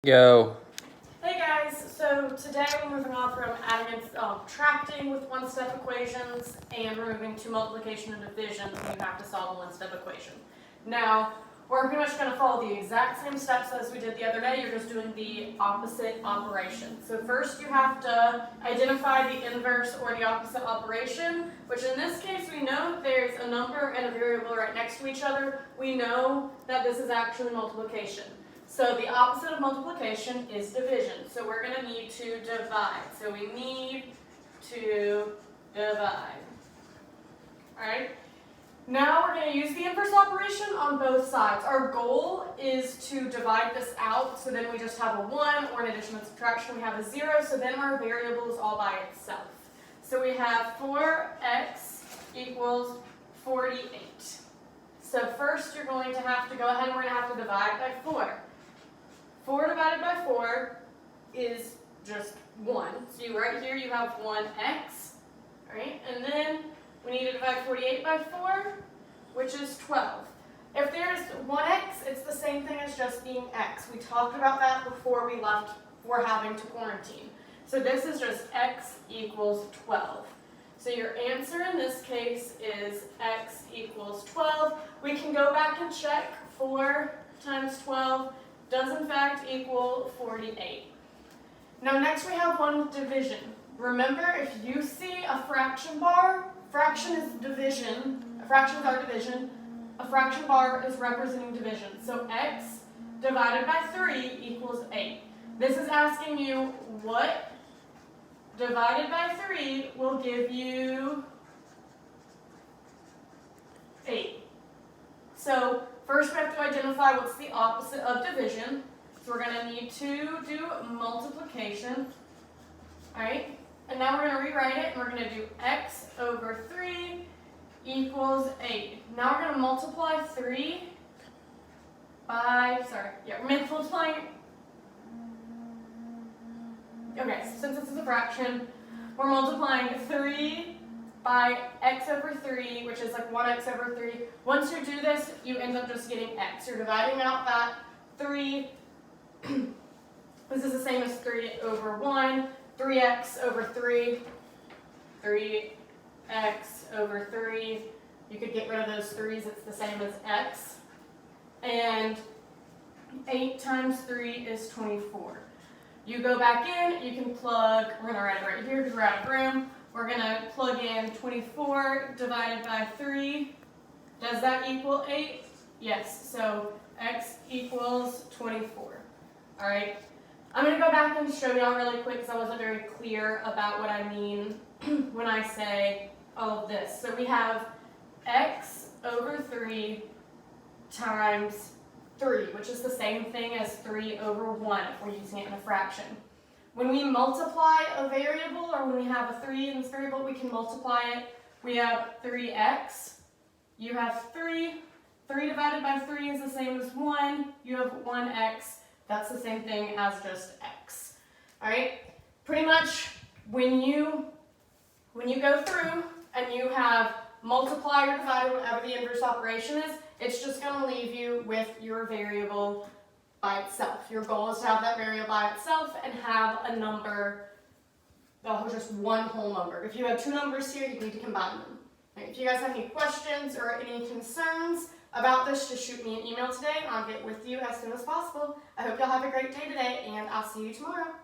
Go. Hey guys, so today we're moving on from adding and subtracting with one-step equations, and we're moving to multiplication and division, and you have to solve a one-step equation. Now, we're pretty much going to follow the exact same steps as we did the other day, you're just doing the opposite operation. So first you have to identify the inverse or the opposite operation, which in this case we know there's a number and a variable right next to each other. We know that this is actually multiplication. So the opposite of multiplication is division. So we're going to need to divide. So we need to divide. Alright? Now we're going to use the inverse operation on both sides. Our goal is to divide this out, so then we just have a 1, or in addition to subtraction we have a 0, so then our variable is all by itself. So we have 4x equals 48. So first you're going to have to go ahead and we're going to have to divide by 4. 4 divided by 4 is just 1. So right here you have 1x, right? And then we need to divide 48 by 4, which is 12. If there's 1x, it's the same thing as just being x. We talked about that before we left for having to quarantine. So this is just x equals 12. So your answer in this case is x equals 12. We can go back and check 4 times 12 does in fact equal 48. Now next we have one with division. Remember, if you see a fraction bar, fraction is division, a fraction is our division, a fraction bar is representing division. So x divided by 3 equals 8. This is asking you what divided by 3 will give you 8. So first we have to identify what's the opposite of division. So we're going to need to do multiplication. Alright? And now we're going to rewrite it, and we're going to do x over 3 equals 8. Now we're going to multiply 3 by, we're multiplying, okay, so since this is a fraction, we're multiplying 3 by x over 3, which is like 1x over 3. Once you do this, you end up just getting x. You're dividing out that 3. This is the same as 3 over 1. 3x over 3. 3x over 3. You could get rid of those 3's. It's the same as x. And 8 times 3 is 24. You go back in, you can plug, we're going to write it right here because we're out of room. We're going to plug in 24 divided by 3. Does that equal 8? Yes, so x equals 24. Alright, I'm going to go back and show y'all really quick because I wasn't very clear about what I mean when I say all of this. So we have x over 3 times 3, which is the same thing as 3 over 1 if we're using it in a fraction. When we multiply a variable, or when we have a 3 in this variable, we can multiply it. We have 3x. You have 3. 3 divided by 3 is the same as 1. You have 1x. That's the same thing as just x. Alright? Pretty much when you go through and you have multiplied or divided, whatever the inverse operation is, it's just going to leave you with your variable by itself. Your goal is to have that variable by itself and have a number, just one whole number. If you have two numbers here, you need to combine them. If you guys have any questions or any concerns about this, just shoot me an email today and I'll get with you as soon as possible. I hope y'all have a great day today, and I'll see you tomorrow.